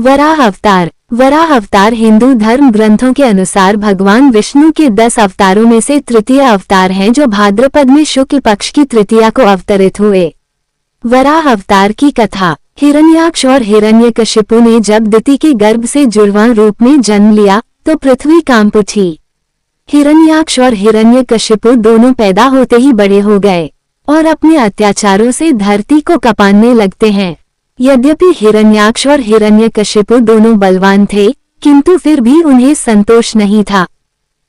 वराह अवतार। वराह अवतार हिंदू धर्म ग्रंथों के अनुसार भगवान विष्णु के 10 अवतारों में से तृतीय अवतार हैं जो भाद्रपद में शुक्ल पक्ष की तृतीया को अवतरित हुए। वराह अवतार की कथा। हिरण्याक्ष और हिरण्यकशिपु ने जब दिति के गर्भ से जुड़वां रूप में जन्म लिया तो पृथ्वी कांप उठी। हिरण्याक्ष और हिरण्यकशिपु दोनों पैदा होते ही बड़े हो गए और अपने अत्याचारों से धरती को कपाने लगते हैं। यद्यपि हिरण्याक्ष और हिरण्यकशिपु दोनों बलवान थे, किंतु फिर भी उन्हें संतोष नहीं था।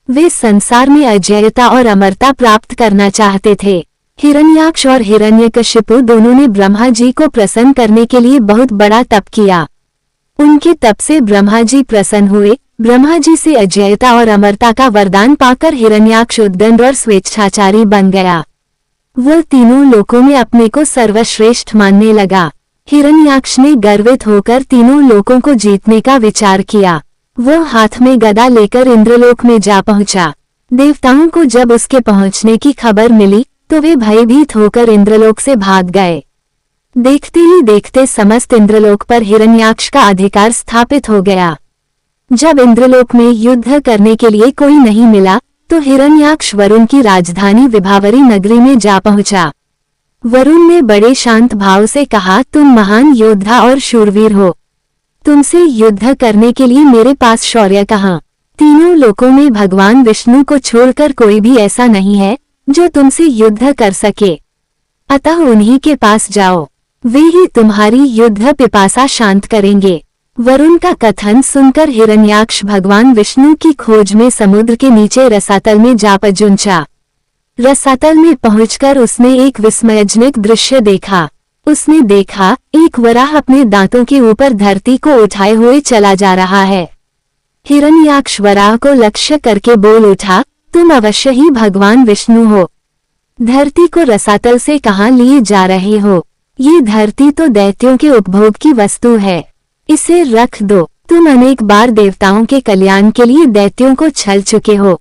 वे संसार में अजेयता और अमरता प्राप्त करना चाहते थे। हिरण्याक्ष और हिरण्यकशिपु दोनों ने ब्रह्मा जी को प्रसन्न करने के लिए बहुत बड़ा तप किया। उनके तप से ब्रह्मा जी प्रसन्न हुए। ब्रह्मा जी से अजेयता और अमरता का वरदान पाकर हिरण्याक्ष उद्दंड और स्वेच्छाचारी बन गया। वह तीनों लोकों में अपने को सर्वश्रेष्ठ मानने लगा। हिरण्याक्ष ने गर्वित होकर तीनों लोकों को जीतने का विचार किया। वह हाथ में गदा लेकर इंद्रलोक में जा पहुंचा। देवताओं को जब उसके पहुंचने की खबर मिली तो वे भयभीत होकर इंद्रलोक से भाग गए। देखते ही देखते समस्त इंद्रलोक पर हिरण्याक्ष का अधिकार स्थापित हो गया। जब इंद्रलोक में युद्ध करने के लिए कोई नहीं मिला तो हिरण्याक्ष वरुण की राजधानी विभावरी नगरी में जा पहुंचा। वरुण ने बड़े शांत भाव से कहा, तुम महान योद्धा और शूरवीर हो। तुमसे युद्ध करने के लिए मेरे पास शौर्य कहाँ? तीनों लोकों में भगवान विष्णु को छोड़कर कोई भी ऐसा नहीं है जो तुमसे युद्ध कर सके। अतः उन्हीं के पास जाओ, वे ही तुम्हारी युद्ध पिपासा शांत करेंगे। वरुण का कथन सुनकर हिरण्याक्ष भगवान विष्णु की खोज में समुद्र के नीचे रसातल में जा पहुंचा। रसातल में पहुंचकर उसने एक विस्मयजनक दृश्य देखा। उसने देखा एक वराह अपने दांतों के ऊपर धरती को उठाए हुए चला जा रहा है। हिरण्याक्ष वराह को लक्ष्य करके बोल उठा, तुम अवश्य ही भगवान विष्णु हो। धरती को रसातल से कहाँ लिए जा रहे हो? ये धरती तो दैत्यों के उपभोग की वस्तु है, इसे रख दो। तुम अनेक बार देवताओं के कल्याण के लिए दैत्यों को छल चुके हो,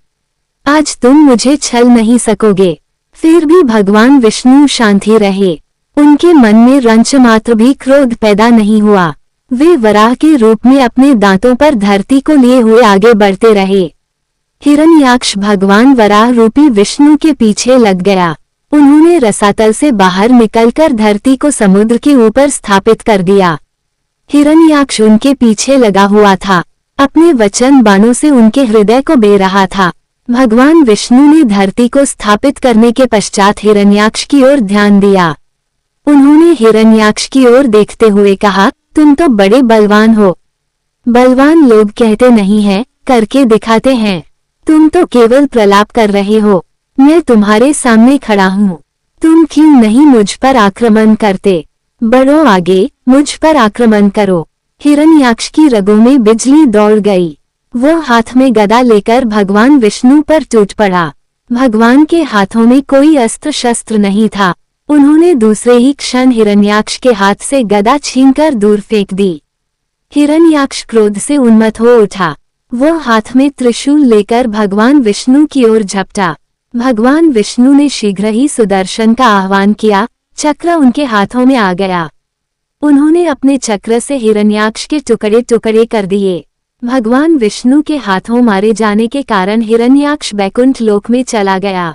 आज तुम मुझे छल नहीं सकोगे। फिर भी भगवान विष्णु शांत ही रहे। उनके मन में रंच मात्र भी क्रोध पैदा नहीं हुआ। वे वराह के रूप में अपने दांतों पर धरती को लिए हुए आगे बढ़ते रहे। हिरण्याक्ष भगवान वराह रूपी विष्णु के पीछे लग गया। उन्होंने रसातल से बाहर निकलकर धरती को समुद्र के ऊपर स्थापित कर दिया। हिरण्याक्ष उनके पीछे लगा हुआ था, अपने वचन बाणों से उनके हृदय को बे रहा था। भगवान विष्णु ने धरती को स्थापित करने के पश्चात हिरण्याक्ष की ओर ध्यान दिया। उन्होंने हिरण्याक्ष की ओर देखते हुए कहा, तुम तो बड़े बलवान हो। बलवान लोग कहते नहीं हैं, करके दिखाते हैं। तुम तो केवल प्रलाप कर रहे हो। मैं तुम्हारे सामने खड़ा हूँ, तुम क्यों नहीं मुझ पर आक्रमण करते? बढ़ो आगे, मुझ पर आक्रमण करो। हिरण्याक्ष की रगों में बिजली दौड़ गई। वह हाथ में गदा लेकर भगवान विष्णु पर टूट पड़ा। भगवान के हाथों में कोई अस्त्र शस्त्र नहीं था। उन्होंने दूसरे ही क्षण हिरण्याक्ष के हाथ से गदा छीनकर दूर फेंक दी। हिरण्याक्ष क्रोध से उन्मत्त हो उठा। वह हाथ में त्रिशूल लेकर भगवान विष्णु की ओर झपटा। भगवान विष्णु ने शीघ्र ही सुदर्शन का आह्वान किया। चक्र उनके हाथों में आ गया। उन्होंने अपने चक्र से हिरण्याक्ष के टुकड़े टुकड़े कर दिए। भगवान विष्णु के हाथों मारे जाने के कारण हिरण्याक्ष बैकुंठ लोक में चला गया।